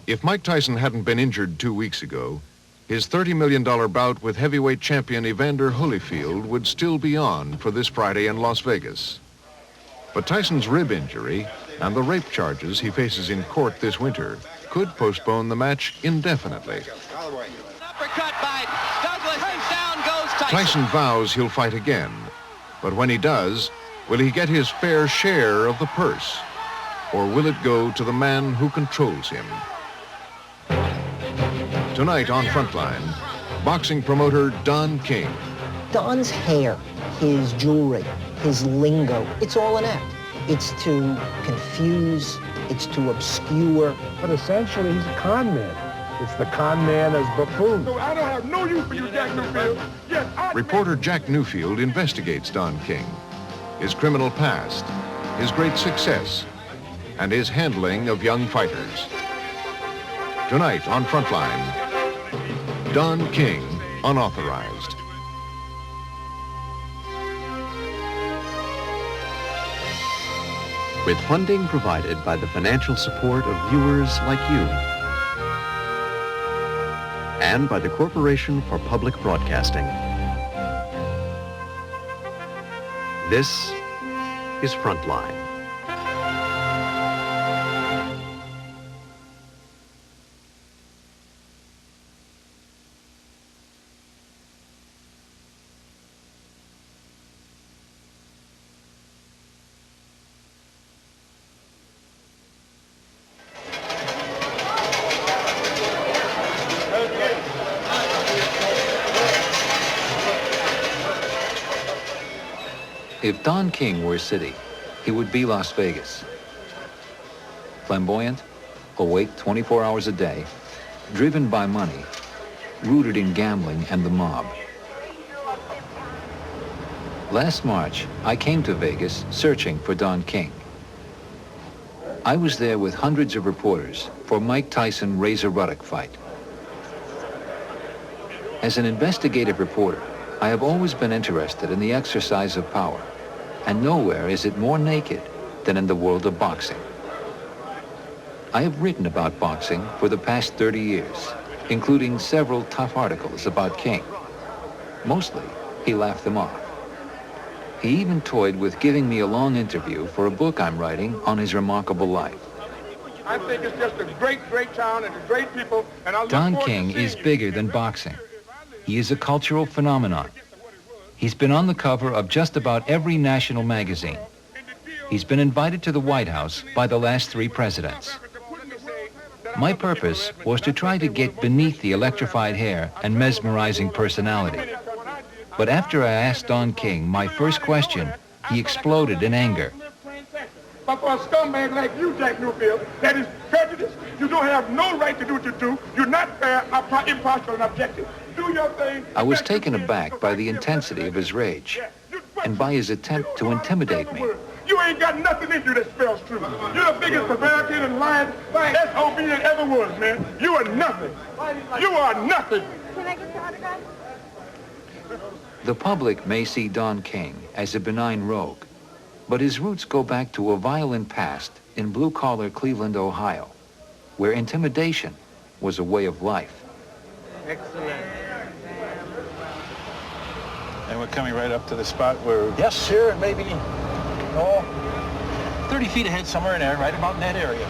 If Mike Tyson hadn't been injured 2 weeks ago, his $30 million bout with heavyweight champion Evander Holyfield would still be on for this Friday in Las Vegas. But Tyson's rib injury and the rape charges he faces in court this winter could postpone the match indefinitely. Uppercut by Douglas, and down goes Tyson. Tyson vows he'll fight again, but when he does, will he get his fair share of the purse? Or will it go to the man who controls him? Tonight on Frontline, boxing promoter Don King. Don's hair, his jewelry, his lingo, it's all an act. It's to confuse, it's to obscure. But essentially, he's a con man. It's the con man as buffoon. So I don't have no use for you, Jack Newfield. Yes, Reporter Jack Newfield investigates Don King, his criminal past, his great success, and his handling of young fighters. Tonight on Frontline, Don King, Unauthorized. With funding provided by the financial support of viewers like you and by the Corporation for Public Broadcasting. This is Frontline. If Don King were a city, he would be Las Vegas. Flamboyant, awake 24 hours a day, driven by money, rooted in gambling and the mob. Last March, I came to Vegas searching for Don King. I was there with hundreds of reporters for Mike Tyson Razor Ruddock fight. As an investigative reporter, I have always been interested in the exercise of power, and nowhere is it more naked than in the world of boxing. I have written about boxing for the past 30 years, including several tough articles about King. Mostly, he laughed them off. He even toyed with giving me a long interview for a book I'm writing on his remarkable life. I think it's just a great, great town and great people. And Don King is bigger than boxing. He is a cultural phenomenon. He's been on the cover of just about every national magazine. He's been invited to the White House by the last 3 presidents. My purpose was to try to get beneath the electrified hair and mesmerizing personality. But after I asked Don King my first question, he exploded in anger. But for a scumbag like you, Jack Newfield, that is prejudiced, you don't have no right to do what you do. You're not fair, impartial, and objective. Do your thing. I was taken aback by the intensity of his rage and by his attempt to intimidate me. You ain't got nothing in you that spells truth. You're the biggest prevaricator and lying SOB that ever was, man. You are nothing. You are nothing. Can I get your autograph? The public may see Don King as a benign rogue, but his roots go back to a violent past in blue-collar Cleveland, Ohio, where intimidation was a way of life. Excellent. And we're coming right up to the spot where... Yes, sir, maybe, 30 feet ahead, somewhere in there, right about in that area.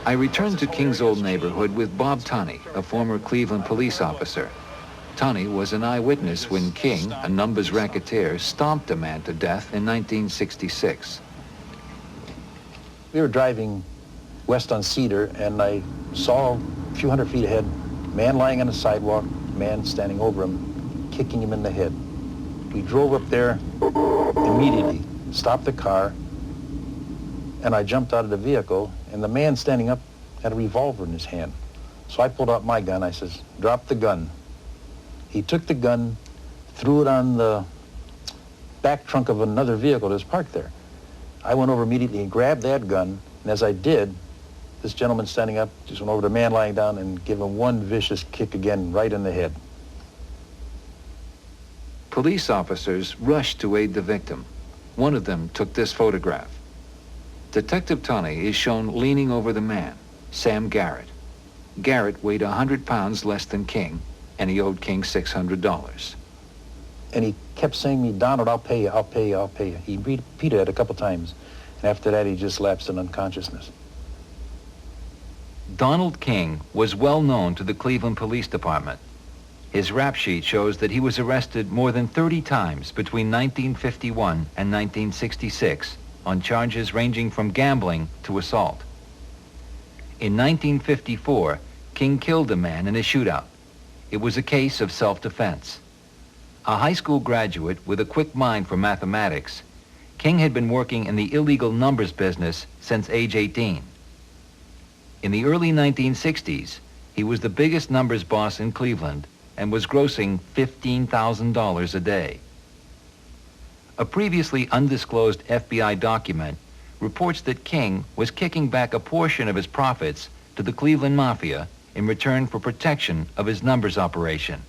I returned to King's old neighborhood with Bob Tunney, a former Cleveland police officer. Tunney was an eyewitness when King, a numbers racketeer, stomped a man to death in 1966. We were driving west on Cedar, and I saw a few hundred feet ahead, man lying on the sidewalk, man standing over him, kicking him in the head. We drove up there immediately, stopped the car, and I jumped out of the vehicle, and the man standing up had a revolver in his hand. So I pulled out my gun. I says, "Drop the gun." He took the gun, threw it on the back trunk of another vehicle that was parked there. I went over immediately and grabbed that gun, and as I did, this gentleman standing up just went over to the man lying down and gave him one vicious kick again right in the head. Police officers rushed to aid the victim. One of them took this photograph. Detective Tunney is shown leaning over the man, Sam Garrett. Garrett weighed 100 pounds less than King, and he owed King $600. And he kept saying to me, Donald, I'll pay you, I'll pay you, I'll pay you. He repeated it a couple times. And after that, he just lapsed in unconsciousness. Donald King was well known to the Cleveland Police Department. His rap sheet shows that he was arrested more than 30 times between 1951 and 1966 on charges ranging from gambling to assault. In 1954, King killed a man in a shootout. It was a case of self-defense. A high school graduate with a quick mind for mathematics, King had been working in the illegal numbers business since age 18. In the early 1960s, he was the biggest numbers boss in Cleveland and was grossing $15,000 a day. A previously undisclosed FBI document reports that King was kicking back a portion of his profits to the Cleveland Mafia in return for protection of his numbers operation.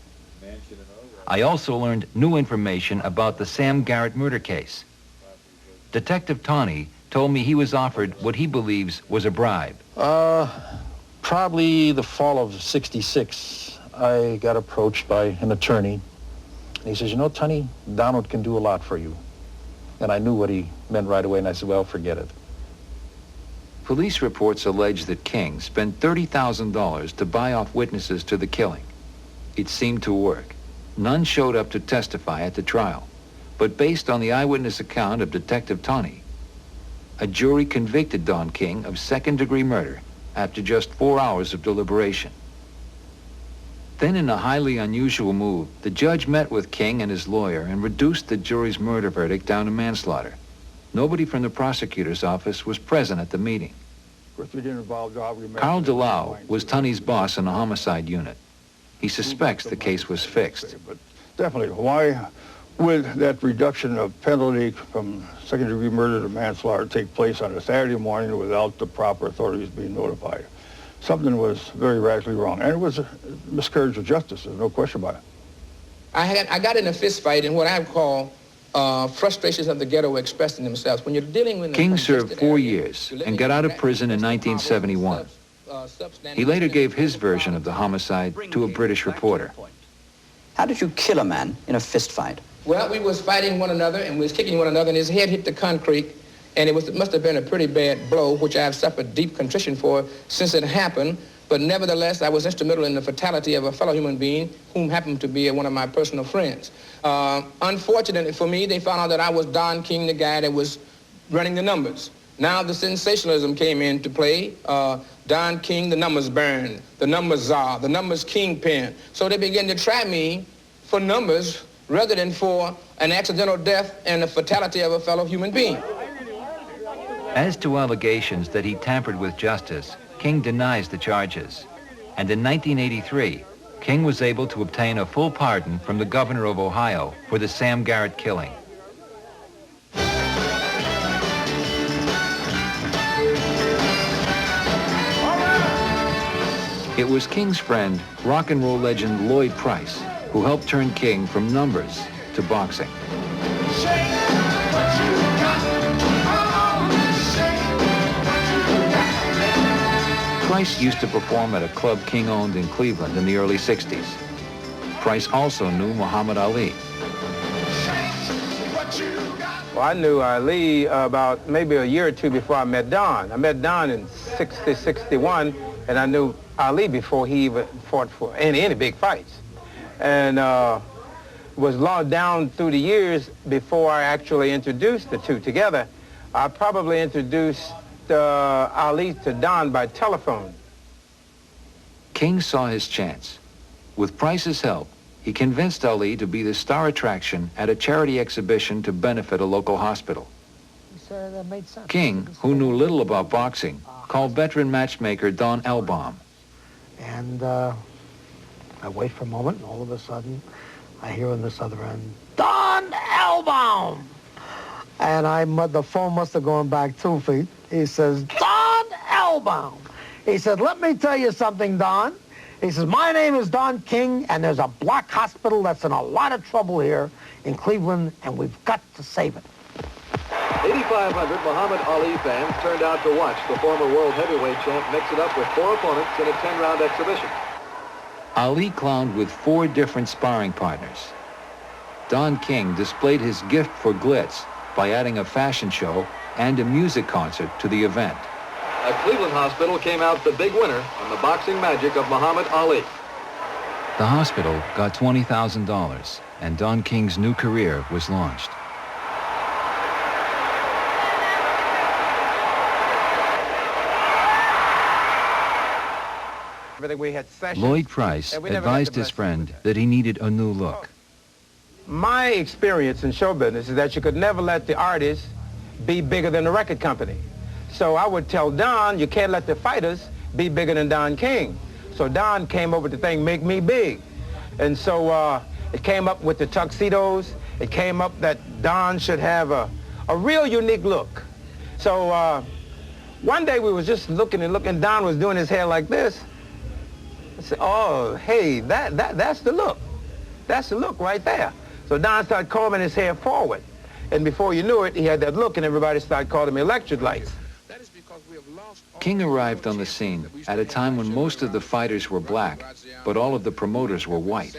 I also learned new information about the Sam Garrett murder case. Detective Tawney told me he was offered what he believes was a bribe. Probably the fall of '66, I got approached by an attorney. And he says, you know, Tunney, Donald can do a lot for you. And I knew what he meant right away, and I said, well, forget it. Police reports allege that King spent $30,000 to buy off witnesses to the killing. It seemed to work. None showed up to testify at the trial. But based on the eyewitness account of Detective Tawney, a jury convicted Don King of second-degree murder after just 4 hours of deliberation. Then, in a highly unusual move, the judge met with King and his lawyer and reduced the jury's murder verdict down to manslaughter. Nobody from the prosecutor's office was present at the meeting. Carl DeLau was Tunney's boss in the homicide unit. He suspects the case was fixed. But definitely, why would that reduction of penalty from second-degree murder to manslaughter take place on a Saturday morning without the proper authorities being notified? Something was very radically wrong, and it was a miscarriage of justice. There's no question about it. I got in a fist fight, and what I call frustrations of the ghetto were expressing themselves. When you're dealing with King served 4 years and got out of prison in 1971. He later gave his version of the homicide to a British reporter. How did you kill a man in a fist fight? Well, we was fighting one another, and we was kicking one another, and his head hit the concrete, and it must have been a pretty bad blow, which I've suffered deep contrition for since it happened. But nevertheless, I was instrumental in the fatality of a fellow human being whom happened to be one of my personal friends. Unfortunately for me, they found out that I was Don King, the guy that was running the numbers. Now the sensationalism came into play. Don King, the numbers baron, the numbers czar, the numbers kingpin. So they began to try me for numbers rather than for an accidental death and the fatality of a fellow human being. As to allegations that he tampered with justice, King denies the charges. And in 1983, King was able to obtain a full pardon from the governor of Ohio for the Sam Garrett killing. It was King's friend, rock and roll legend Lloyd Price, who helped turn King from numbers to boxing. Price used to perform at a club King owned in Cleveland in the early 60s. Price also knew Muhammad Ali. Well, I knew Ali about maybe a year or two before I met Don. I met Don in 60, 61, and I knew Ali before he even fought for any big fights. And was long down through the years before I actually introduced the two together. I probably introduced Ali to Don by telephone. King saw his chance. With Price's help, he convinced Ali to be the star attraction at a charity exhibition to benefit a local hospital. King, who knew little about boxing, called veteran matchmaker Don Elbaum. And I wait for a moment, and all of a sudden, I hear on this other end, Don Elbaum! And the phone must have gone back 2 feet. He says, Don Elbaum! He said, let me tell you something, Don. He says, my name is Don King, and there's a black hospital that's in a lot of trouble here in Cleveland, and we've got to save it. 8,500 Muhammad Ali fans turned out to watch the former world heavyweight champ mix it up with 4 opponents in a 10-round exhibition. Ali clowned with 4 different sparring partners. Don King displayed his gift for glitz by adding a fashion show and a music concert to the event. A Cleveland hospital came out the big winner on the boxing magic of Muhammad Ali. The hospital got $20,000, and Don King's new career was launched. Lloyd Price advised his friend that he needed a new look. My experience in show business is that you could never let the artist be bigger than the record company. So I would tell Don, you can't let the fighters be bigger than Don King. So Don came up with the thing, make me big. And so it came up with the tuxedos. It came up that Don should have a real unique look. So one day we was just looking and looking. Don was doing his hair like this. I said, oh, hey, that's the look. That's the look right there. So Don started combing his hair forward. And before you knew it, he had that look, and everybody started calling him electric lights. King arrived on the scene at a time when most of the fighters were black, but all of the promoters were white.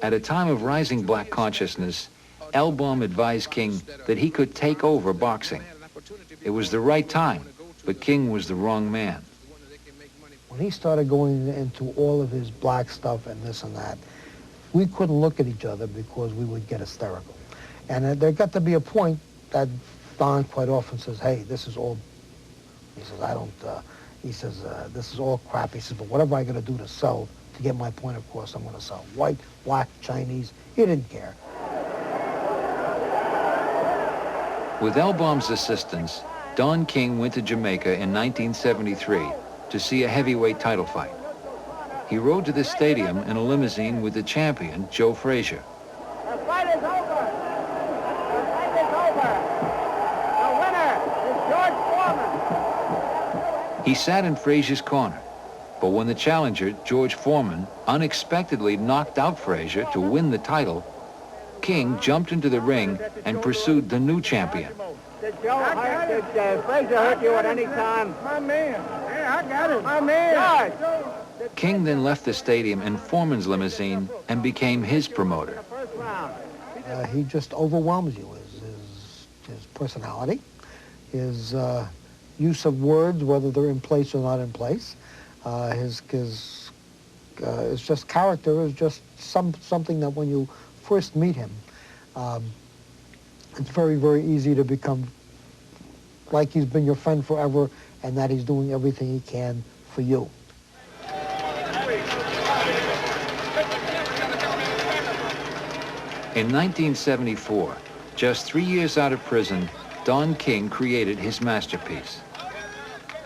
At a time of rising black consciousness, Elbaum advised King that he could take over boxing. It was the right time, but King was the wrong man. When he started going into all of his black stuff and this and that, we couldn't look at each other because we would get hysterical. And there got to be a point that Don quite often says, hey, this is all, he says, this is all crap. He says, but whatever I got to do to sell, to get my point across, I'm going to sell. White, black, Chinese, he didn't care. With Elbaum's assistance, Don King went to Jamaica in 1973 to see a heavyweight title fight. He rode to the stadium in a limousine with the champion, Joe Frazier. The fight is over. The fight is over. The winner is George Foreman. He sat in Frazier's corner, but when the challenger, George Foreman, unexpectedly knocked out Frazier to win the title, King jumped into the ring and pursued the new champion. Did Frazier hurt you at any time? My man. Yeah, I got him. My man. George. King then left the stadium in Foreman's limousine and became his promoter. He just overwhelms you. His personality, his use of words, whether they're in place or not in place. His just character is just something that when you first meet him, it's very, very easy to become like he's been your friend forever and that he's doing everything he can for you. In 1974, just 3 years out of prison, Don King created his masterpiece.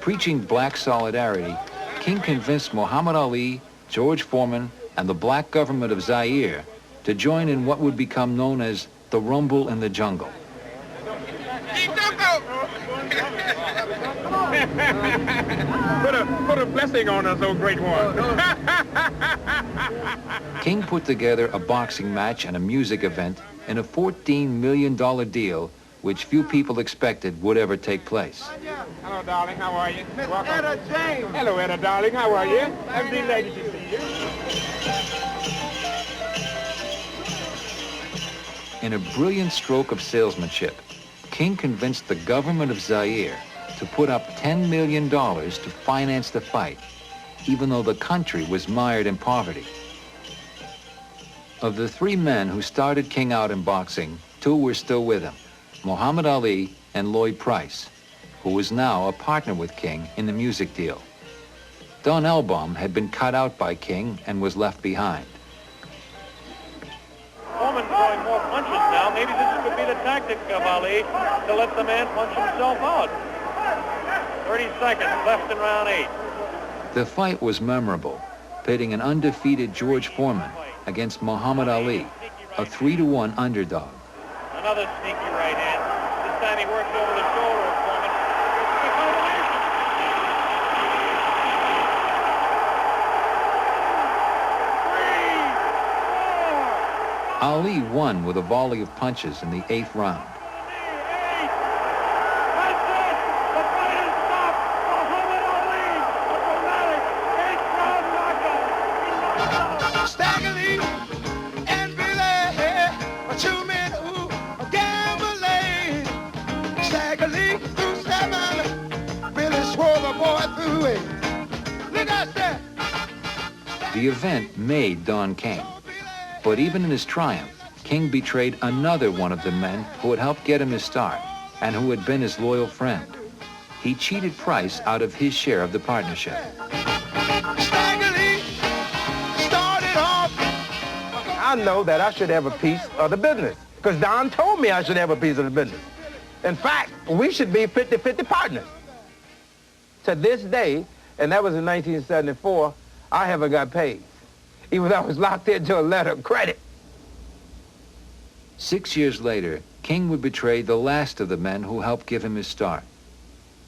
Preaching black solidarity, King convinced Muhammad Ali, George Foreman, and the black government of Zaire to join in what would become known as the Rumble in the Jungle. Put a blessing on us, oh great one. King put together a boxing match and a music event in a $14 million deal, which few people expected would ever take place. Hello, darling. How are you? Miss Etta James. Hello, Etta, darling. How are you? I'm delighted to see you. In a brilliant stroke of salesmanship, King convinced the government of Zaire to put up $10 million to finance the fight, even though the country was mired in poverty. Of the 3 men who started King out in boxing, 2 were still with him, Muhammad Ali and Lloyd Price, who was now a partner with King in the music deal. Don Elbaum had been cut out by King and was left behind. Foreman's throwing more punches now. Maybe this could be the tactic of Ali to let the man punch himself out. 30 seconds left in round 8. The fight was memorable, pitting an undefeated George Foreman against Muhammad Ali, a 3-1 underdog. Another sneaky right hand. This time he worked over the shoulder of Foreman. Ali won with a volley of punches in the 8th round. Staggerly through 7, Billy swore the boy through 8. Look out there. The event made Don King. But even in his triumph, King betrayed another one of the men who had helped get him his start and who had been his loyal friend. He cheated Price out of his share of the partnership. Staggerly started off. I know that I should have a piece of the business because Don told me I should have a piece of the business. In fact, we should be 50-50 partners. To this day, and that was in 1974, I haven't got paid, even though I was locked into a letter of credit. 6 years later, King would betray the last of the men who helped give him his start.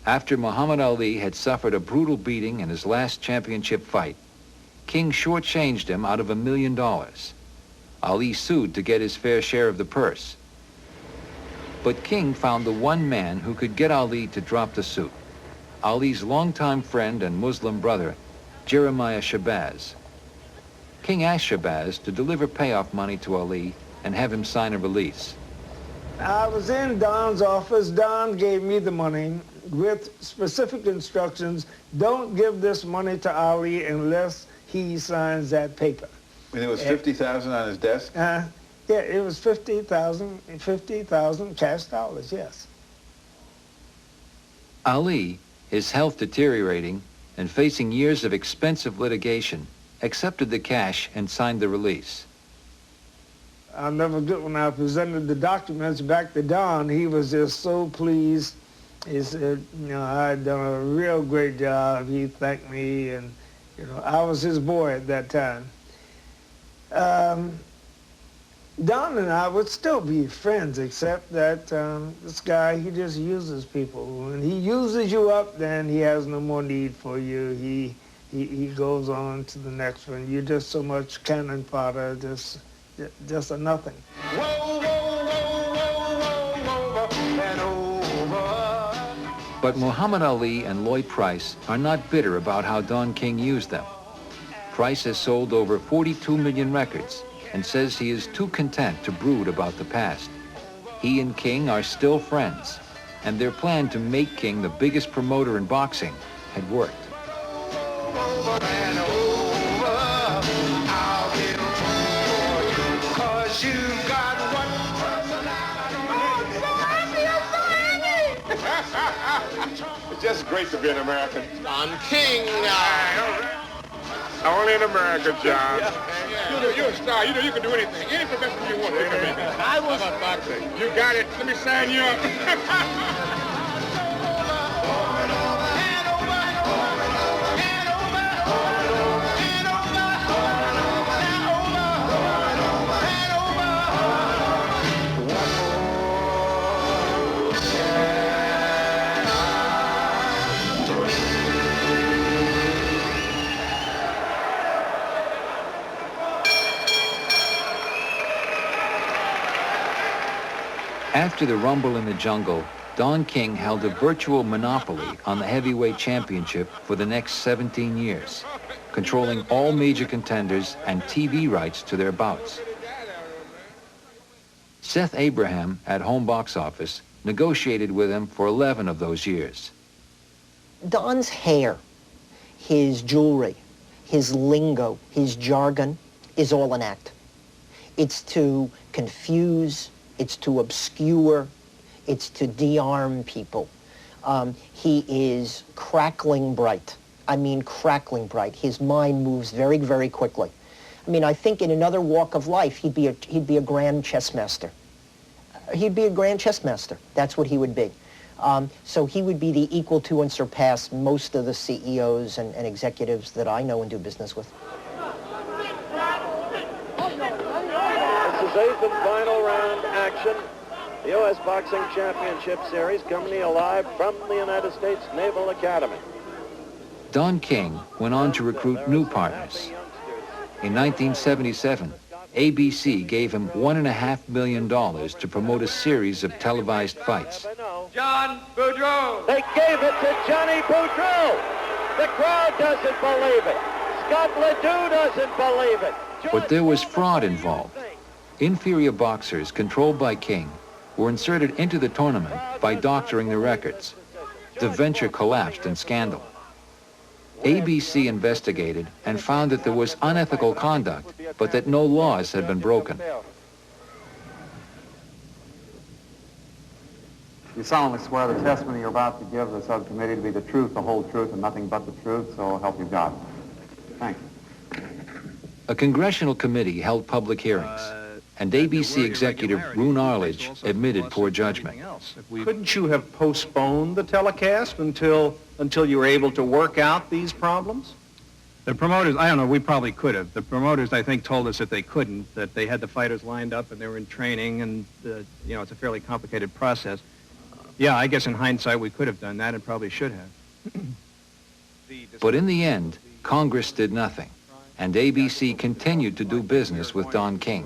After Muhammad Ali had suffered a brutal beating in his last championship fight, King shortchanged him out of $1 million. Ali sued to get his fair share of the purse. But King found the one man who could get Ali to drop the suit: Ali's longtime friend and Muslim brother, Jeremiah Shabazz. King asked Shabazz to deliver payoff money to Ali and have him sign a release. I was in Don's office. Don gave me the money with specific instructions: don't give this money to Ali unless he signs that paper. And it was $50,000 on his desk? Yeah, it was 50,000 cash dollars, yes. Ali, his health deteriorating and facing years of expensive litigation, accepted the cash and signed the release. I'll never forget when I presented the documents back to Don. He was just so pleased. He said, I had done a real great job. He thanked me, and, I was his boy at that time. Don and I would still be friends, except that this guy, he just uses people. When he uses you up, then he has no more need for you. He goes on to the next one. You're just so much cannon fodder, just a nothing. But Muhammad Ali and Lloyd Price are not bitter about how Don King used them. Price has sold over 42 million records and says he is too content to brood about the past. He and King are still friends, and their plan to make King the biggest promoter in boxing had worked. It's just great to be an American. Don King. Only in America, John. You're a star. You can do anything. Any profession you want. I was about boxing. You got it. Let me sign you up. After the Rumble in the Jungle, Don King held a virtual monopoly on the heavyweight championship for the next 17 years, controlling all major contenders and TV rights to their bouts. Seth Abraham at Home Box Office negotiated with him for 11 of those years. Don's hair, his jewelry, his lingo, his jargon is all an act. It's to confuse, it's to obscure, it's to de-arm people. He is crackling bright. I mean crackling bright. His mind moves very, very quickly. I mean, I think in another walk of life, he'd be a grand chess master. He'd be a grand chess master. That's what he would be. So he would be the equal to and surpass most of the CEOs and executives that I know and do business with. This is eighth and final round action. The U.S. Boxing Championship Series coming to you live from the United States Naval Academy. Don King went on to recruit new partners. In 1977, ABC gave him $1.5 million to promote a series of televised fights. John Boudreaux. They gave it to Johnny Boudreaux. The crowd doesn't believe it. Scott Ledoux doesn't believe it. But there was fraud involved. Inferior boxers controlled by King were inserted into the tournament by doctoring the records. The venture collapsed in scandal. ABC investigated and found that there was unethical conduct, but that no laws had been broken. You solemnly swear the testimony you're about to give the subcommittee to be the truth, the whole truth, and nothing but the truth, so help you God. Thank you. A congressional committee held public hearings, and ABC executive Rune Arledge admitted poor judgment. Couldn't you have postponed the telecast until you were able to work out these problems? The promoters, I don't know, we probably could have. The promoters, I think, told us that they couldn't, that they had the fighters lined up and they were in training, and, you know, it's a fairly complicated process. Yeah, I guess in hindsight we could have done that and probably should have. But in the end, Congress did nothing, and ABC continued to do business with Don King.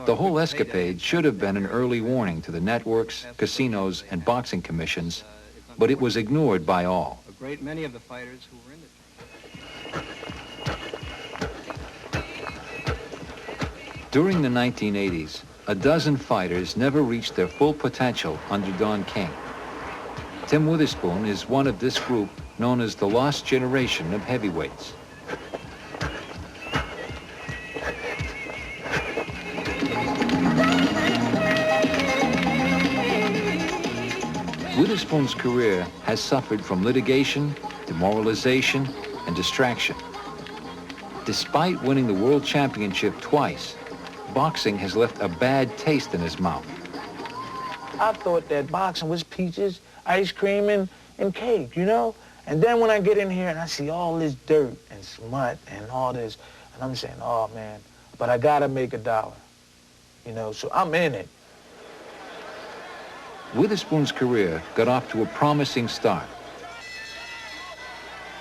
The whole escapade should have been an early warning to the networks, casinos, and boxing commissions, but it was ignored by all. A great many of the fighters who were in the... During the 1980s, a dozen fighters never reached their full potential under Don King. Tim Witherspoon is one of this group known as the lost generation of heavyweights. Witherspoon's career has suffered from litigation, demoralization, and distraction. Despite winning the world championship twice, boxing has left a bad taste in his mouth. I thought that boxing was peaches, ice cream, and cake, you know? And then when I get in here and I see all this dirt and smut and all this, and I'm saying, oh, man, but I gotta make $1, you know, so I'm in it. Witherspoon's career got off to a promising start.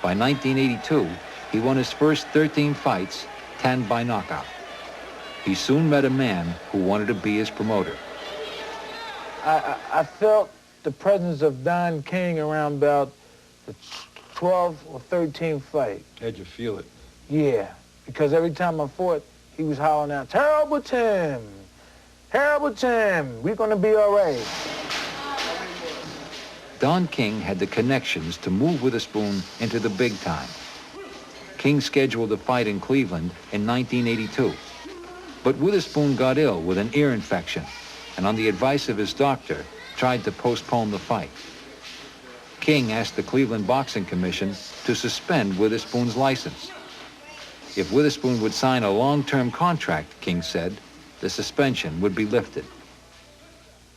By 1982, he won his first 13 fights, 10 by knockout. He soon met a man who wanted to be his promoter. I felt the presence of Don King around about the 12th or 13th fight. How'd you feel it? Yeah, because every time I fought, he was hollering out, "Terrible Tim! Terrible Tim! We're gonna be all right." Don King had the connections to move Witherspoon into the big time. King scheduled a fight in Cleveland in 1982. But Witherspoon got ill with an ear infection, and on the advice of his doctor, tried to postpone the fight. King asked the Cleveland Boxing Commission to suspend Witherspoon's license. If Witherspoon would sign a long-term contract, King said, the suspension would be lifted.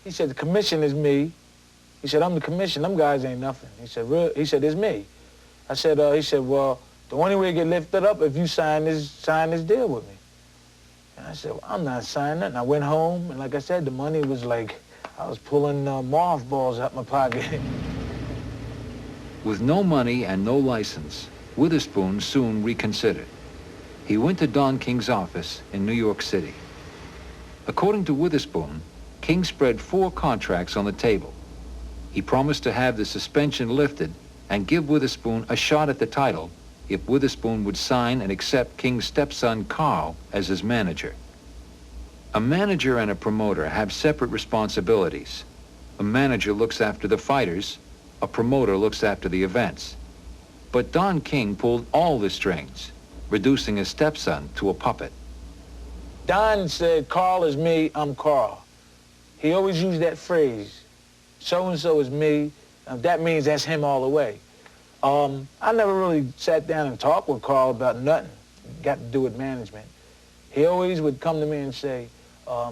He said, the commission is me. He said, I'm the commission. Them guys ain't nothing. He said, really? He said, it's me. I said, he said, well, the only way to get lifted up if you sign this deal with me. And I said, well, I'm not signing that. And I went home, and like I said, the money was like, I was pulling mothballs out my pocket. With no money and no license, Witherspoon soon reconsidered. He went to Don King's office in New York City. According to Witherspoon, King spread 4 contracts on the table. He promised to have the suspension lifted and give Witherspoon a shot at the title if Witherspoon would sign and accept King's stepson, Carl, as his manager. A manager and a promoter have separate responsibilities. A manager looks after the fighters, a promoter looks after the events. But Don King pulled all the strings, reducing his stepson to a puppet. Don said, Carl is me, I'm Carl. He always used that phrase, so-and-so is me, that means that's him all the way. I never really sat down and talked with Carl about nothing. Got to do with management. He always would come to me and say, I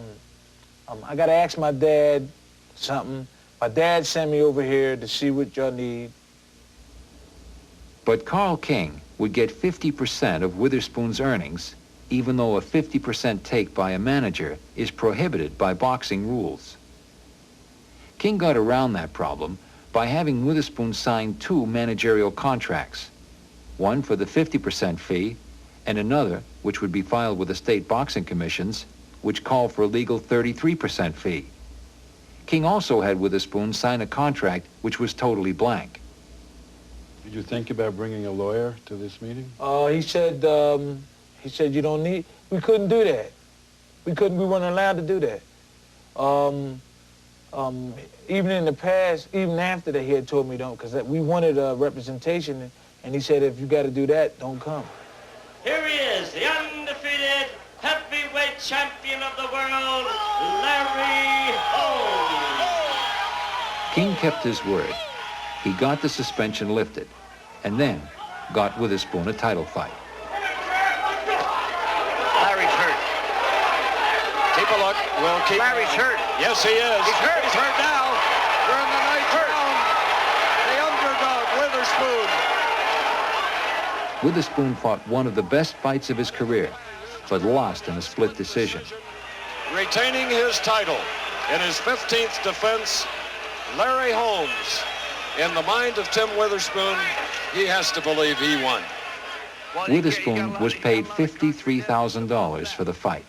got to ask my dad something. My dad sent me over here to see what y'all need. But Carl King would get 50% of Witherspoon's earnings, even though a 50% take by a manager is prohibited by boxing rules. King got around that problem by having Witherspoon sign 2 managerial contracts, one for the 50% fee and another, which would be filed with the state boxing commissions, which called for a legal 33% fee. King also had Witherspoon sign a contract which was totally blank. Did you think about bringing a lawyer to this meeting? He said you don't need, we couldn't do that. We weren't allowed to do that. Even in the past, even after that, he had told me don't, because we wanted a representation, and he said, if you got to do that, don't come. Here he is, the undefeated heavyweight champion of the world, Larry Holmes. King kept his word. He got the suspension lifted, and then got Witherspoon a title fight. Larry's hurt. Keep a look. We'll keep. Larry's hurt. Yes, he is. He's hurt. He's hurt now. We're in the ninth round. The underdog, Witherspoon. Witherspoon fought one of the best fights of his career, but lost in a split decision. Retaining his title in his 15th defense, Larry Holmes. In the mind of Tim Witherspoon, he has to believe he won. Witherspoon was paid $53,000 for the fight.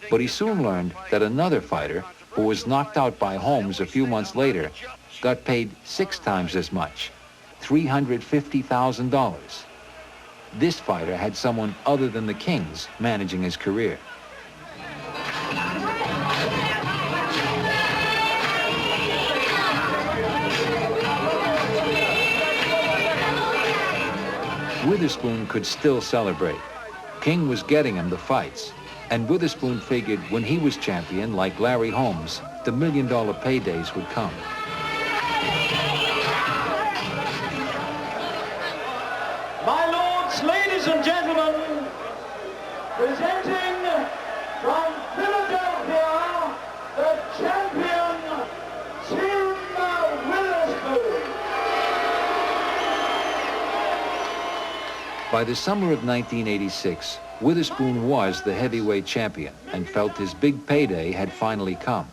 But he soon learned that another fighter, who was knocked out by Holmes a few months later, got paid 6 times as much, $350,000. This fighter had someone other than the Kings managing his career. Witherspoon could still celebrate. King was getting him the fights, and Witherspoon figured when he was champion, like Larry Holmes, the $1 million paydays would come. My lords, ladies and gentlemen, presenting from Philadelphia, the champion, Tim Witherspoon. By the summer of 1986, Witherspoon was the heavyweight champion and felt his big payday had finally come.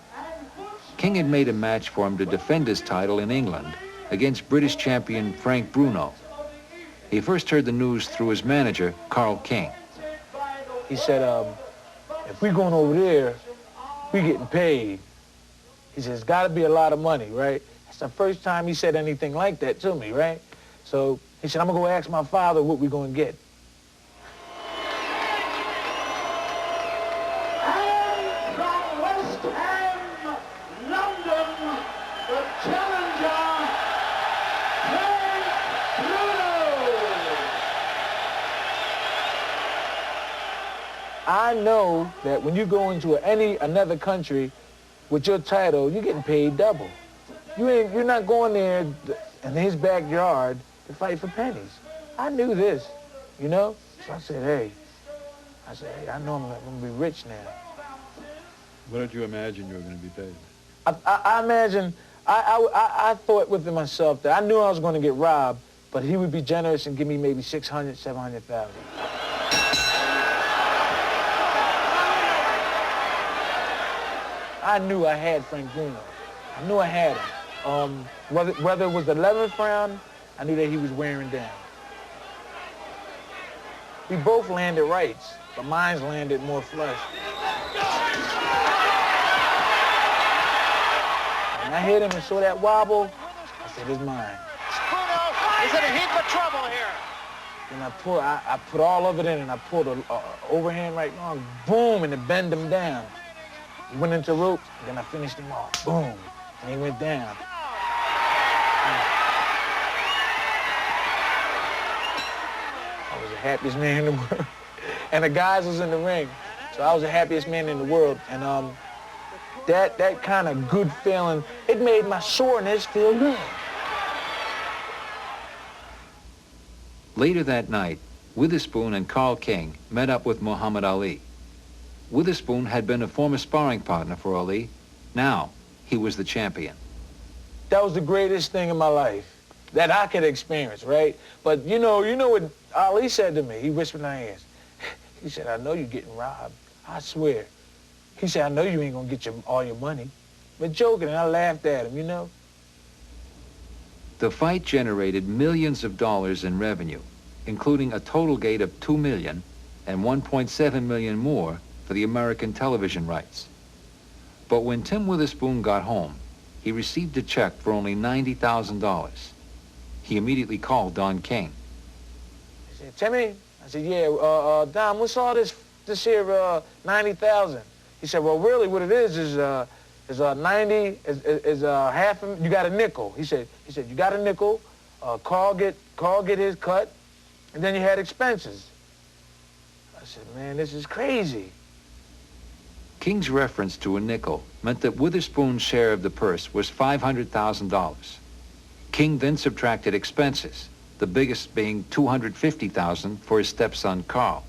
King had made a match for him to defend his title in England against British champion Frank Bruno. He first heard the news through his manager, Carl King. He said, if we're going over there, we getting paid. He said, it's got to be a lot of money, right? That's the first time he said anything like that to me, right? So he said, I'm going to go ask my father what we're going to get. And from West Ham, London, the challenger, Frank Bruno. I know that when you go into another country with your title, you're getting paid double. You're not going there in his backyard to fight for pennies. I knew this, you know? So I said, hey, I know I'm going to be rich now. What did you imagine you were going to be paid? I imagine, I thought within myself that I knew I was going to get robbed, but he would be generous and give me maybe 600, 700,000. I knew I had Frank Bruno. I knew I had him. Whether it was the 11th round, I knew that he was wearing down. We both landed rights, but mine's landed more flush. When I hit him and saw that wobble, I said, it's mine. Bruno is in a heap of trouble here. And I put all of it in, and I pulled an overhand right long, boom, and it bent him down. He went into ropes, and then I finished him off, boom, and he went down. I was the happiest man in the world. And the guys was in the ring, so I was the happiest man in the world. And that kind of good feeling, it made my soreness feel good. Later that night, Witherspoon and Carl King met up with Muhammad Ali. Witherspoon had been a former sparring partner for Ali. Now, he was the champion. That was the greatest thing in my life that I could experience, right? But you know what Ali said to me? He whispered in my ears. He said, I know you're getting robbed. I swear. He said, I know you ain't gonna get all your money. But joking, and I laughed at him, you know? The fight generated millions of dollars in revenue, including a total gate of $2 million and $1.7 million more for the American television rights. But when Tim Witherspoon got home, he received a check for only $90,000. He immediately called Don King. He said, Timmy? I said, yeah, Don, what's all this here, 90,000? He said, well, really what it is Is 90 is half. You got a nickel. He said you got a nickel. Carl get his cut, and then you had expenses. I said, man, this is crazy. King's reference to a nickel meant that Witherspoon's share of the purse was $500,000. King then subtracted expenses, the biggest being $250,000 for his stepson Carl.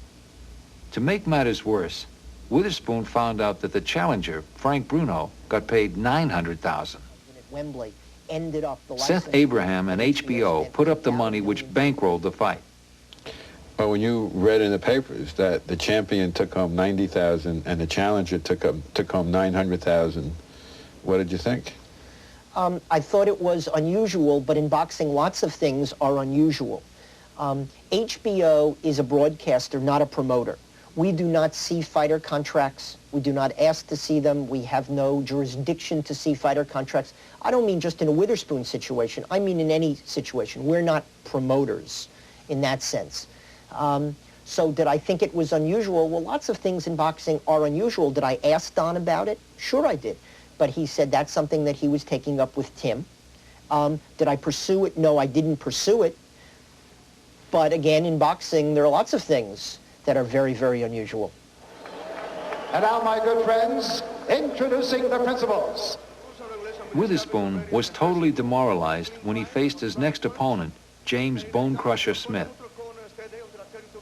To make matters worse, Witherspoon found out that the challenger, Frank Bruno, got paid $900,000. At Wembley ended up the Seth Abraham and HBO put up the money which bankrolled the fight. Well, when you read in the papers that the champion took home $90,000 and the challenger took home $900,000, what did you think? I thought it was unusual, but in boxing, lots of things are unusual. HBO is a broadcaster, not a promoter. We do not see fighter contracts. We do not ask to see them. We have no jurisdiction to see fighter contracts. I don't mean just in a Witherspoon situation. I mean in any situation. We're not promoters in that sense. So did I think it was unusual? Well, lots of things in boxing are unusual. Did I ask Don about it? Sure I did. But he said that's something that he was taking up with Tim. Did I pursue it? No, I didn't pursue it. But again, in boxing, there are lots of things that are very, very unusual. And now, my good friends, introducing the principals. Witherspoon was totally demoralized when he faced his next opponent, James Bone Crusher Smith.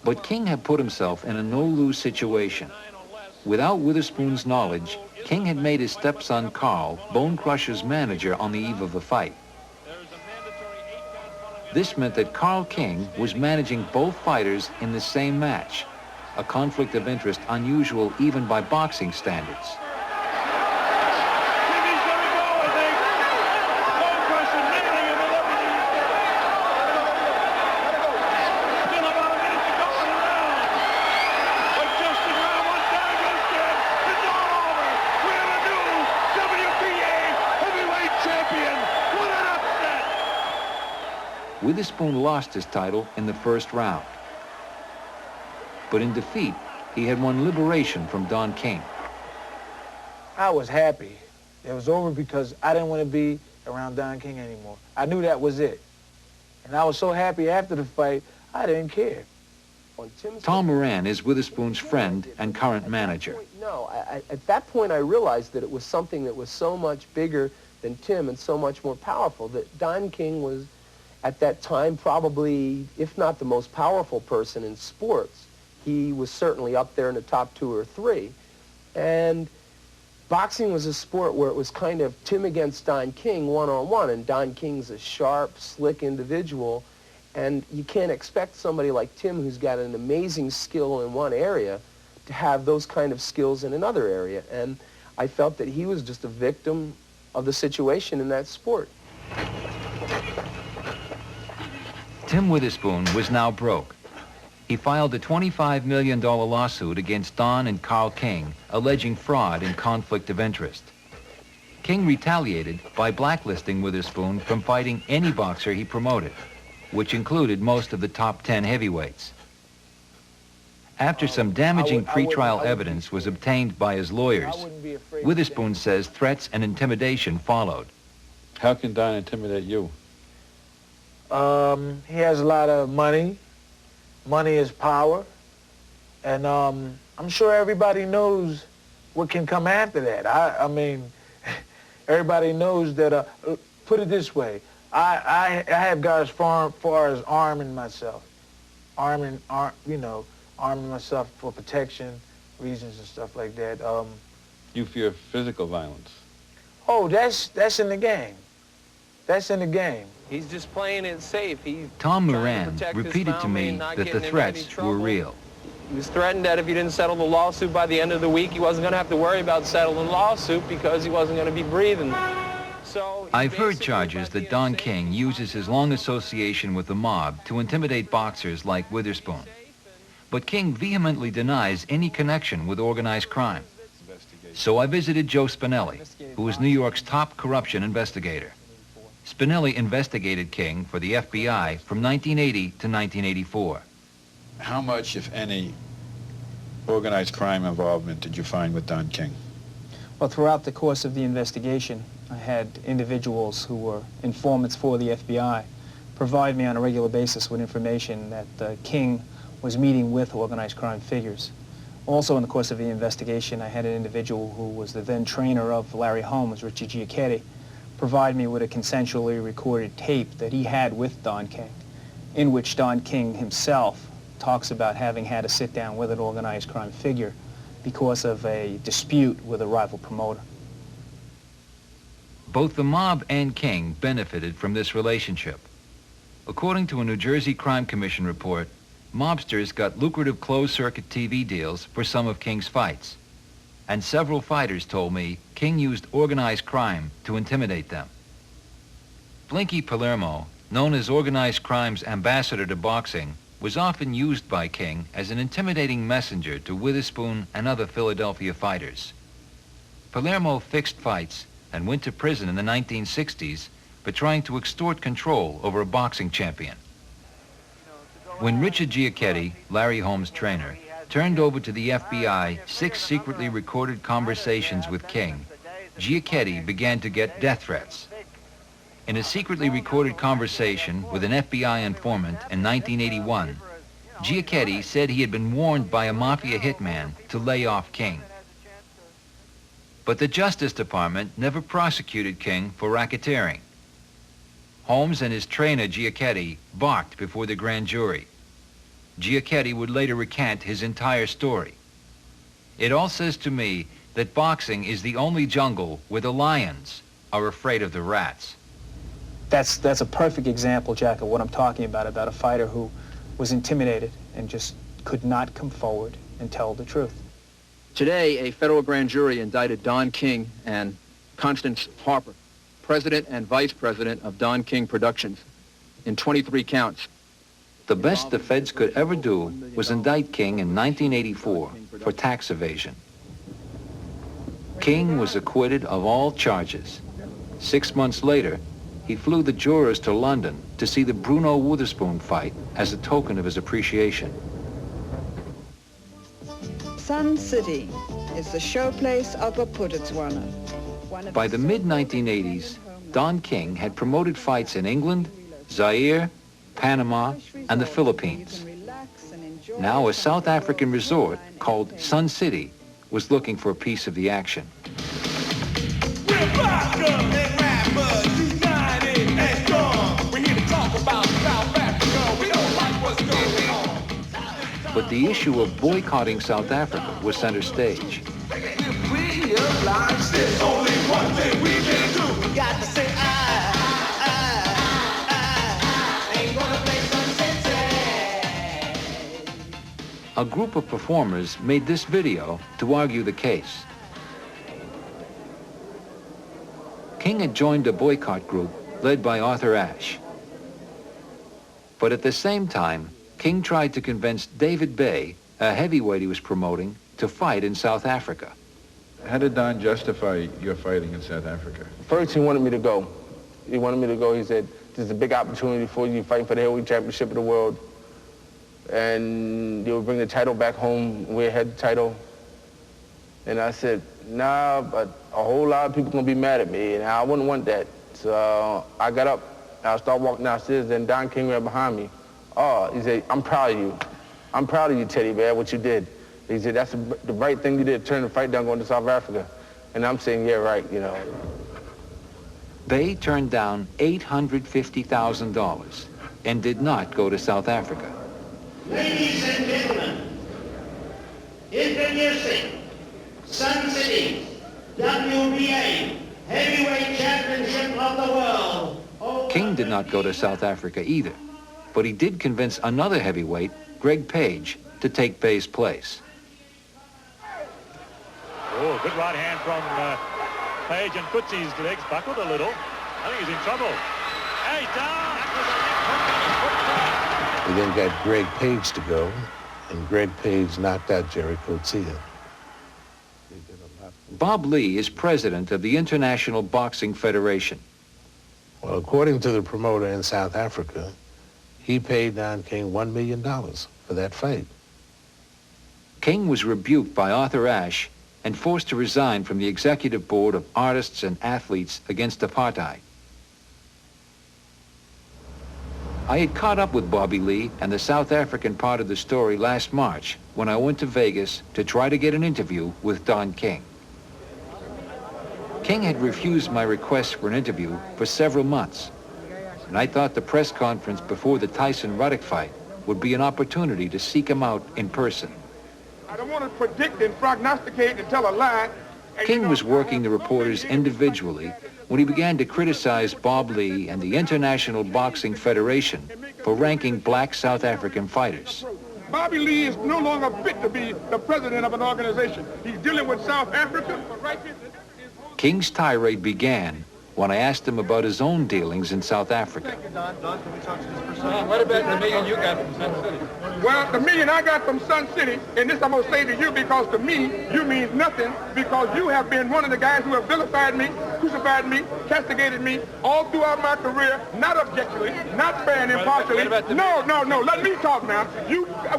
But King had put himself in a no-lose situation. Without Witherspoon's knowledge, King had made his stepson Carl Bone Crusher's manager on the eve of the fight. This meant that Carl King was managing both fighters in the same match, a conflict of interest unusual even by boxing standards. Witherspoon lost his title in the first round. But in defeat, he had won liberation from Don King. I was happy. It was over because I didn't want to be around Don King anymore. I knew that was it. And I was so happy after the fight, I didn't care. Tom Moran is Witherspoon's friend and current manager. No, at that point I realized that it was something that was so much bigger than Tim and so much more powerful, that Don King was, at that time, probably, if not the most powerful person in sports. He was certainly up there in the top 2 or 3. And boxing was a sport where it was kind of Tim against Don King one-on-one, and Don King's a sharp, slick individual, and you can't expect somebody like Tim, who's got an amazing skill in one area, to have those kind of skills in another area. And I felt that he was just a victim of the situation in that sport. Tim Witherspoon was now broke. He filed a $25 million lawsuit against Don and Carl King, alleging fraud and conflict of interest. King retaliated by blacklisting Witherspoon from fighting any boxer he promoted, which included most of the top 10 heavyweights. After some damaging pretrial evidence was obtained by his lawyers, Witherspoon says threats and intimidation followed. How can Don intimidate you? He has a lot of money. Money is power. And I'm sure everybody knows what can come after that. I mean, everybody knows that, put it this way, I have got as far as arming myself. Arming myself for protection reasons and stuff like that. You fear physical violence? Oh, that's in the game. That's in the game. He's just playing it safe. Tom Moran repeated to me that the threats were real. He was threatened that if he didn't settle the lawsuit by the end of the week, he wasn't going to have to worry about settling the lawsuit because he wasn't going to be breathing. So I've heard charges that Don King uses his long association with the mob to intimidate boxers like Witherspoon. But King vehemently denies any connection with organized crime. So I visited Joe Spinelli, who is New York's top corruption investigator. Spinelli investigated King for the FBI from 1980 to 1984. How much, if any, organized crime involvement did you find with Don King? Well, throughout the course of the investigation, I had individuals who were informants for the FBI provide me on a regular basis with information that King was meeting with organized crime figures. Also, in the course of the investigation, I had an individual who was the then trainer of Larry Holmes, Richard Giacchetti, provide me with a consensually recorded tape that he had with Don King, in which Don King himself talks about having had to sit down with an organized crime figure because of a dispute with a rival promoter. Both the mob and King benefited from this relationship. According to a New Jersey Crime Commission report, mobsters got lucrative closed-circuit TV deals for some of King's fights. And several fighters told me King used organized crime to intimidate them. Blinky Palermo, known as organized crime's ambassador to boxing, was often used by King as an intimidating messenger to Witherspoon and other Philadelphia fighters. Palermo fixed fights and went to prison in the 1960s for trying to extort control over a boxing champion. When Richard Giacchetti, Larry Holmes' trainer, turned over to the FBI 6 secretly recorded conversations with King, Giacchetti began to get death threats. In a secretly recorded conversation with an FBI informant in 1981, Giacchetti said he had been warned by a mafia hitman to lay off King. But the Justice Department never prosecuted King for racketeering. Holmes and his trainer Giacchetti balked before the grand jury. Giacchetti would later recant his entire story. It all says to me that boxing is the only jungle where the lions are afraid of the rats. That's a perfect example, Jack, of what I'm talking about a fighter who was intimidated and just could not come forward and tell the truth. Today, a federal grand jury indicted Don King and Constance Harper, president and vice president of Don King Productions, in 23 counts. The best the feds could ever do was indict King in 1984 for tax evasion. King was acquitted of all charges. 6 months later, he flew the jurors to London to see the Bruno Witherspoon fight as a token of his appreciation. Sun City is the showplace of a Puddetswana. By the mid-1980s, Don King had promoted fights in England, Zaire, Panama, and the Philippines. Now a South African resort called Sun City was looking for a piece of the action. But the issue of boycotting South Africa was center stage. There's only one thing we can do. We got to say ain't gonna play Sun City. A group of performers made this video to argue the case. King had joined a boycott group led by Arthur Ashe. But at the same time, King tried to convince David Bay, a heavyweight he was promoting, to fight in South Africa. How did Don justify your fighting in South Africa? First, he wanted me to go. He wanted me to go. He said, this is a big opportunity for you, fighting for the heavyweight championship of the world. And you'll bring the title back home. We had the title. And I said, nah, but a whole lot of people going to be mad at me, and I wouldn't want that. So I got up, and I started walking downstairs, and Don King right behind me. Oh, he said, I'm proud of you. I'm proud of you, Teddy Bear, what you did. He said, that's the right thing you did, turn the fight down going to South Africa. And I'm saying, yeah, right, you know. Bay turned down $850,000 and did not go to South Africa. Ladies and gentlemen, introducing Sun City WBA Heavyweight Championship of the World. King did not go to South Africa either, but he did convince another heavyweight, Greg Page, to take Bay's place. Oh, good right hand from Page, and Footsie's legs buckled a little. I think he's in trouble. Hey, down! We then got Greg Page to go, and Greg Page knocked out Jerry Coetzee. Bob Lee is president of the International Boxing Federation. Well, according to the promoter in South Africa, he paid Don King $1 million for that fight. King was rebuked by Arthur Ashe and forced to resign from the executive board of Artists and Athletes Against Apartheid. I had caught up with Bobby Lee and the South African part of the story last March when I went to Vegas to try to get an interview with Don King. King had refused my request for an interview for several months, and I thought the press conference before the Tyson-Ruddock fight would be an opportunity to seek him out in person. I don't want to predict and prognosticate and tell a lie. King was working the reporters individually when he began to criticize Bob Lee and the International Boxing Federation for ranking black South African fighters. Bobby Lee is no longer fit to be the president of an organization. He's dealing with South Africa. King's tirade began when I asked him about his own dealings in South Africa. Don, can we talk to this person? What about the million you got from Sun City? Well, the million I got from Sun City, and this I'm going to say to you because to me, you mean nothing, because you have been one of the guys who have vilified me, crucified me, castigated me all throughout my career, not objectively, not fair and impartially. No, let me talk now.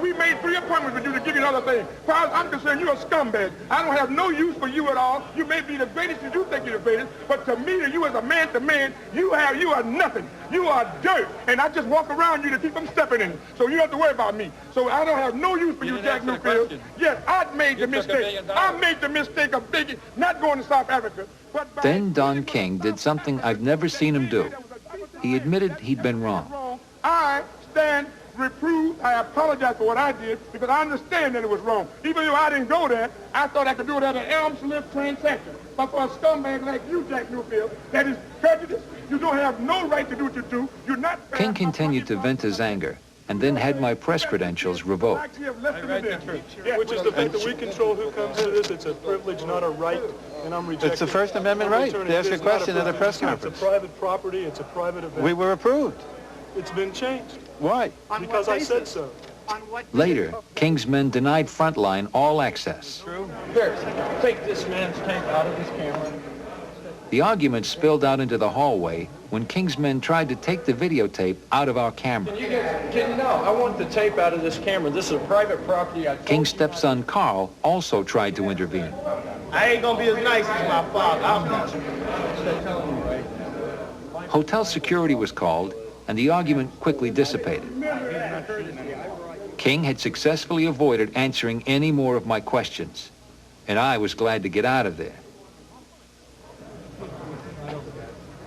We made 3 appointments with you to give you another thing. As far as I'm concerned, you're a scumbag. I don't have no use for you at all. You may be the greatest if you think you're the greatest, but to me, to you as a man to man, you are nothing. You are dirt, and I just walk around you to keep them stepping in. So you don't have to worry about me. So I don't have no use for you, Jack Newfield. Yes, I made the mistake. I made the mistake of not going to South Africa. Then Don King did something I've never seen him do. He admitted he'd been wrong. I stand reproved. I apologize for what I did because I understand that it was wrong. Even though I didn't go there, I thought I could do it at an arm's length transaction. But for a scumbag like you, Jack Newfield, that is prejudice. You don't have no right to do what you do. You're not fair. King continued to vent his anger and then had my press credentials revoked. Which is the fact that we control who comes to this. It's a privilege, not a right, and I'm rejecting. It's the First Amendment right to ask a question at a press conference. It's a private property. It's a private event. We were approved. It's been changed. Why? Because I said so. Later, King's men denied Frontline all access. Here, take this man's tape out of his camera. The argument spilled out into the hallway when King's men tried to take the videotape out of our camera. No, I want the tape out of this camera. This is a private property. King's stepson Carl also tried to intervene. I ain't gonna be as nice as my father. Hotel security was called, and the argument quickly dissipated. King had successfully avoided answering any more of my questions, and I was glad to get out of there.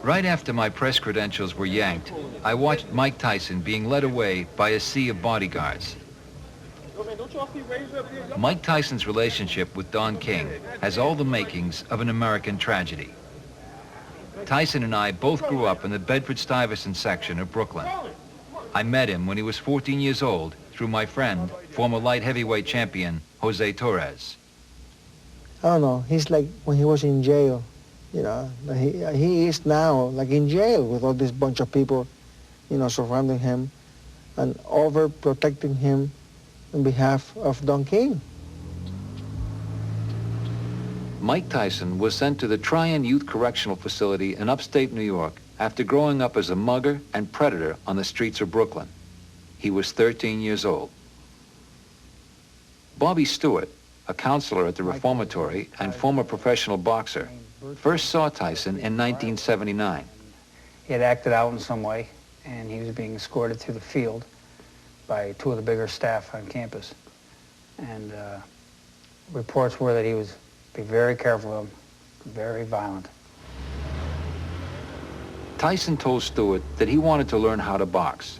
Right after my press credentials were yanked, I watched Mike Tyson being led away by a sea of bodyguards. Mike Tyson's relationship with Don King has all the makings of an American tragedy. Tyson and I both grew up in the Bedford-Stuyvesant section of Brooklyn. I met him when he was 14 years old through my friend, former light heavyweight champion, Jose Torres. I don't know, he's like when he was in jail. You know, he is now like in jail with all this bunch of people, you know, surrounding him and overprotecting him on behalf of Don King. Mike Tyson was sent to the Tryon Youth Correctional Facility in upstate New York after growing up as a mugger and predator on the streets of Brooklyn. He was 13 years old. Bobby Stewart, a counselor at the reformatory and former professional boxer, first saw Tyson in 1979. He had acted out in some way, and he was being escorted through the field by 2 of the bigger staff on campus. And reports were that he was be very careful of him, very violent. Tyson told Stewart that he wanted to learn how to box.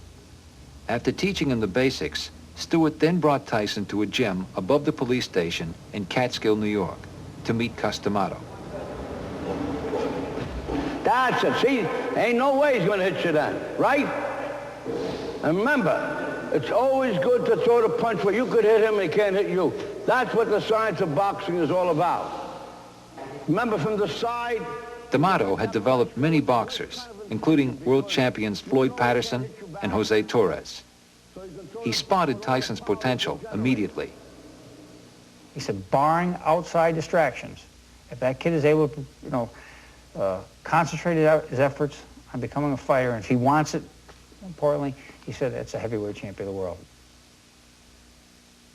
After teaching him the basics, Stewart then brought Tyson to a gym above the police station in Catskill, New York, to meet Customato. That's it. See, ain't no way he's going to hit you then, right? And remember, it's always good to throw the punch where you could hit him and he can't hit you. That's what the science of boxing is all about. Remember, from the side... D'Amato had developed many boxers, including world champions Floyd Patterson and Jose Torres. He spotted Tyson's potential immediately. He said, barring outside distractions, if that kid is able to, you know, concentrate his efforts on becoming a fighter, and if he wants it, importantly, he said, it's a heavyweight champion of the world.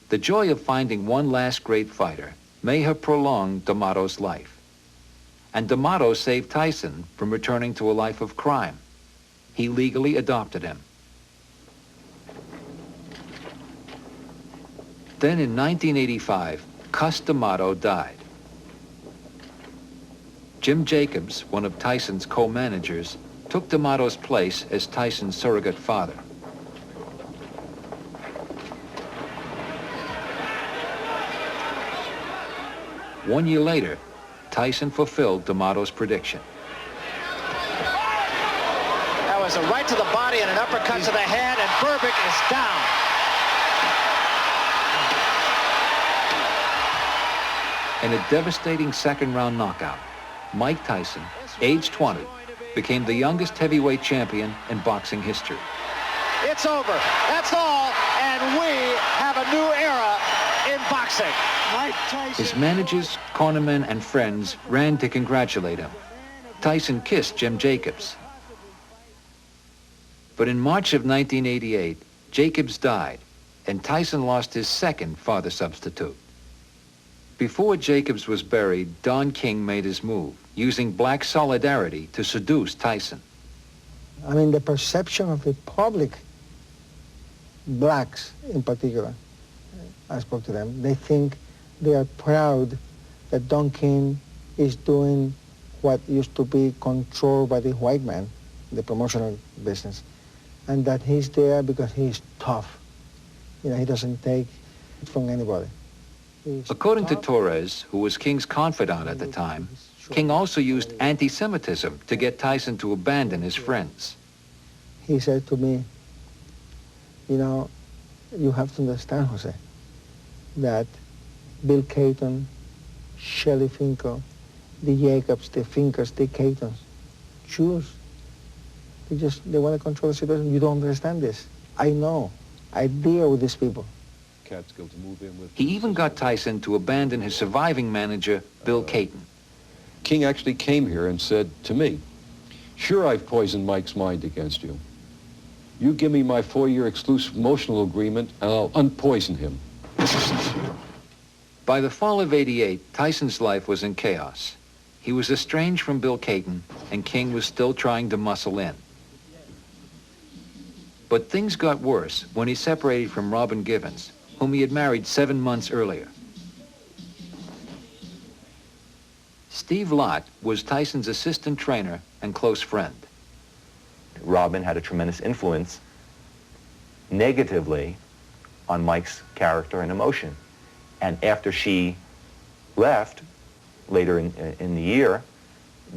The joy of finding one last great fighter may have prolonged D'Amato's life. And D'Amato saved Tyson from returning to a life of crime. He legally adopted him. Then in 1985, Cus D'Amato died. Jim Jacobs, one of Tyson's co-managers, took D'Amato's place as Tyson's surrogate father. One year later, Tyson fulfilled D'Amato's prediction. That was a right to the body and an uppercut to the head, and Berbick is down. In a devastating second-round knockout, Mike Tyson, age 20, became the youngest heavyweight champion in boxing history. It's over. That's all, and we have a new era in boxing. Mike Tyson. His managers, cornermen, and friends ran to congratulate him. Tyson kissed Jim Jacobs. But in March of 1988, Jacobs died, and Tyson lost his second father substitute. Before Jacobs was buried, Don King made his move, using black solidarity to seduce Tyson. I mean, the perception of the public, blacks in particular, I spoke to them, they think they are proud that Don King is doing what used to be controlled by the white man, the promotional business, and that he's there because he's tough. You know, he doesn't take it from anybody. According to Torres, who was King's confidant at the time, King also used anti-Semitism to get Tyson to abandon his friends. He said to me, you know, you have to understand, Jose, that Bill Cayton, Shelley Finkel, the Jacobs, the Finkers, the Caytons, Jews, they want to control the situation. You don't understand this. I know. I deal with these people. Catskill to move in with. He even got Tyson to abandon his surviving manager, Bill Cayton. King actually came here and said to me, sure, I've poisoned Mike's mind against you. You give me my 4-year exclusive emotional agreement and I'll unpoison him. By the fall of '88, Tyson's life was in chaos. He was estranged from Bill Cayton, and King was still trying to muscle in. But things got worse when he separated from Robin Givens, whom he had married 7 months earlier. Steve Lott was Tyson's assistant trainer and close friend. Robin had a tremendous influence negatively on Mike's character and emotion. And after she left, later in the year,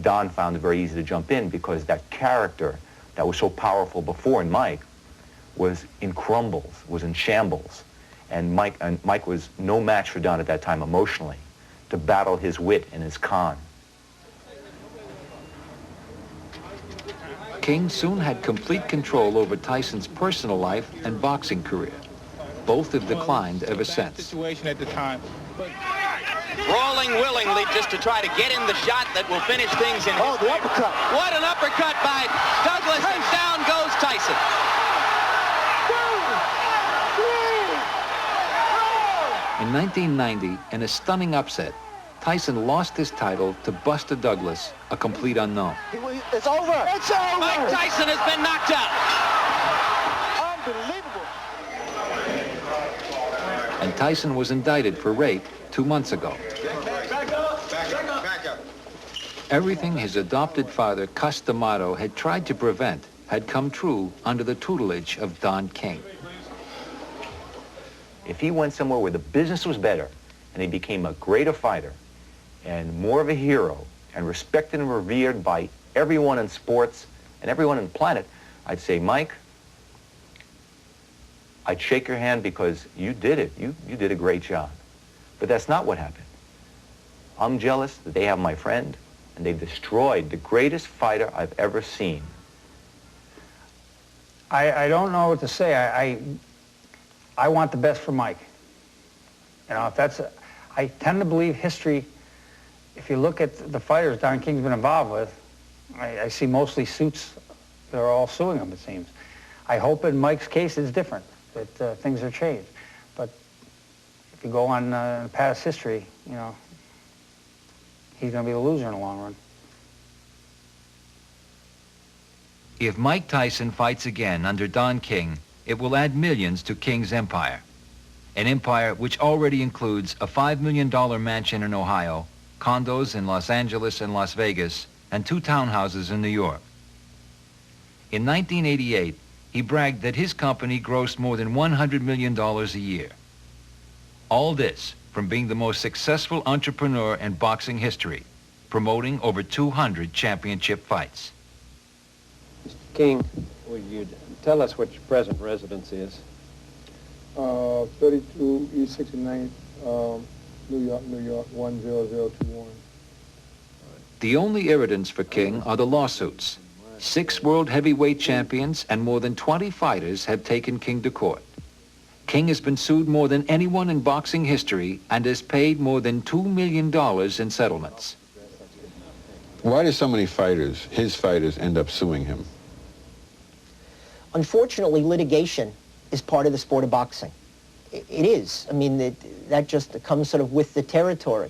Don found it very easy to jump in because that character that was so powerful before in Mike was in crumbles, was in shambles. And Mike was no match for Don at that time emotionally to battle his wit and his con. King soon had complete control over Tyson's personal life and boxing career. Both have declined ever since. Situation at the time. Rolling willingly just to try to get in the shot that will finish things in. Oh, the uppercut. What an uppercut by Douglas, and down goes Tyson. In 1990, in a stunning upset, Tyson lost his title to Buster Douglas, a complete unknown. It's over. It's over. Mike Tyson has been knocked out. Unbelievable. And Tyson was indicted for rape 2 months ago. Back up. Everything his adopted father, Cus D'Amato, had tried to prevent had come true under the tutelage of Don King. If he went somewhere where the business was better and he became a greater fighter and more of a hero and respected and revered by everyone in sports and everyone on the planet, I'd say, Mike, I'd shake your hand because you did it. You did a great job. But that's not what happened. I'm jealous that they have my friend and they've destroyed the greatest fighter I've ever seen. I don't know what to say. I want the best for Mike. You know, if that's, I tend to believe history, if you look at the fighters Don King's been involved with, I see mostly suits, they're all suing him, it seems. I hope in Mike's case it's different, that things are changed. But if you go on past history, you know, he's going to be the loser in the long run. If Mike Tyson fights again under Don King, it will add millions to King's empire. An empire which already includes a $5 million mansion in Ohio, condos in Los Angeles and Las Vegas, and 2 townhouses in New York. In 1988, he bragged that his company grossed more than $100 million a year. All this from being the most successful entrepreneur in boxing history, promoting over 200 championship fights. Mr. King, will you tell us what your present residence is? 32 East 69th, New York, 10021. The only irritants for King are the lawsuits. 6 world heavyweight champions and more than 20 fighters have taken King to court. King has been sued more than anyone in boxing history and has paid more than $2 million in settlements. Why do so many fighters, his fighters, end up suing him? Unfortunately, litigation is part of the sport of boxing. It is. I mean, that just comes sort of with the territory.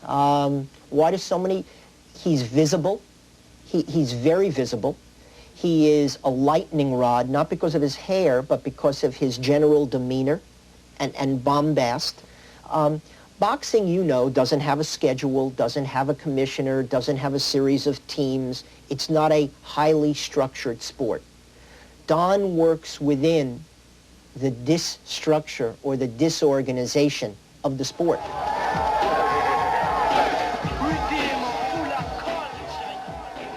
Why do so many? He's visible. He's very visible. He is a lightning rod, not because of his hair, but because of his general demeanor and bombast. Boxing, you know, doesn't have a schedule, doesn't have a commissioner, doesn't have a series of teams. It's not a highly structured sport. Don works within the disstructure or the disorganization of the sport.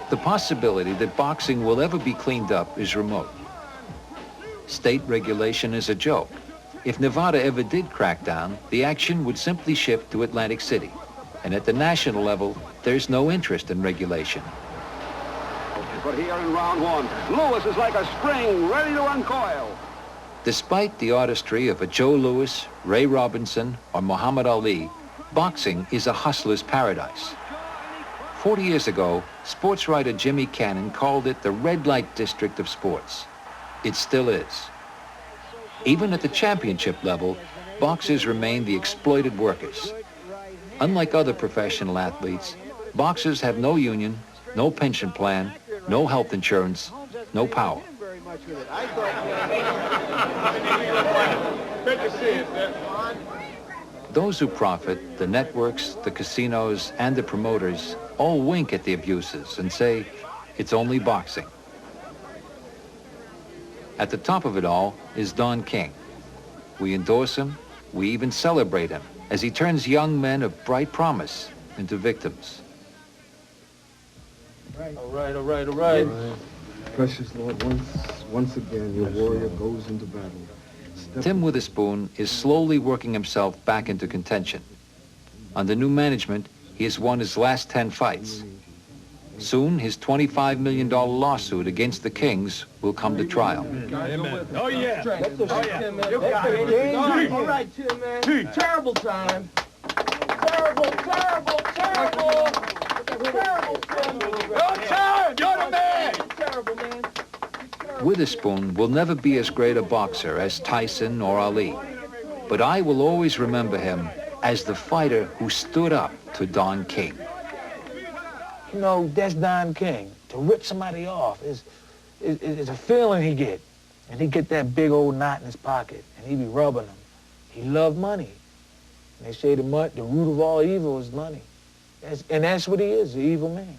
The possibility that boxing will ever be cleaned up is remote. State regulation is a joke. If Nevada ever did crack down, the action would simply shift to Atlantic City. And at the national level, there's no interest in regulation. But here in round 1, Lewis is like a spring ready to uncoil. Despite the artistry of a Joe Louis, Ray Robinson, or Muhammad Ali, boxing is a hustler's paradise. 40 years ago, sports writer Jimmy Cannon called it the red light district of sports. It still is. Even at the championship level, boxers remain the exploited workers. Unlike other professional athletes, boxers have no union, no pension plan, no health insurance, no power. Those who profit, the networks, the casinos, and the promoters, all wink at the abuses and say, it's only boxing. At the top of it all is Don King. We endorse him, we even celebrate him as he turns young men of bright promise into victims. All right. Precious Lord, once again, your warrior goes into battle. Tim Witherspoon is slowly working himself back into contention. Under new management, he has won his last 10 fights. Soon, his $25 million lawsuit against the Kings will come to trial. Oh, yeah. You got it. All right, Tim, man. Terrible time. Terrible. Your turn. You're the man. Terrible, man. Witherspoon will never be as great a boxer as Tyson or Ali, but I will always remember him as the fighter who stood up to Don King. You know, that's Don King. To rip somebody off is a feeling he get. And he get that big old knot in his pocket, and he be rubbing them. He loved money. And they say the root of all evil is money. And that's what he is, the evil man.